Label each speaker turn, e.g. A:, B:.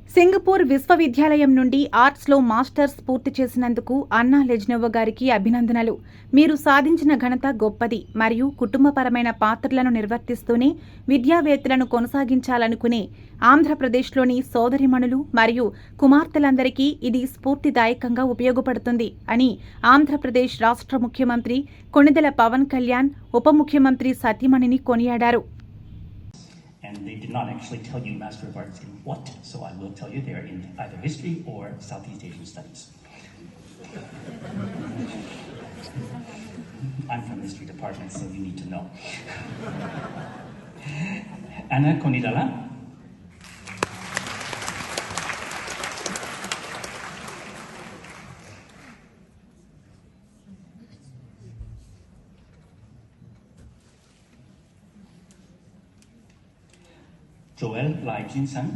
A: Singapore విశ్వవిద్యాలయం నుండి ఆర్ట్స్లో masters పూర్తి చేసినందుకు అన్నా లెజ్నెవ్ గారికి అభినందనలు. మీరు సాధించిన ఘనత గొప్పది మరియు కుటుంబపరమైన పాత్రలను నిర్వర్తిస్తూనే విద్యావేత్తలను కొనసాగించాలనుకునే ఆంధ్రప్రదేశ్లోని సోదరిమణులు మరియు కుమార్తెలందరికీ ఇది స్ఫూర్తిదాయకంగా ఉపయోగపడుతుంది అని ఆంధ్రప్రదేశ్ రాష్ట్ర ముఖ్యమంత్రి కొణిదెల పవన్ కళ్యాణ్ ఉప ముఖ్యమంత్రి సతీమణిని కొనియాడారు.
B: And they did not actually tell you Master of Arts in what, so I will tell you they are in either history or Southeast Asian studies. I'm from the history department, so you need to know. Anna Konidala. Joel Lai Jin San.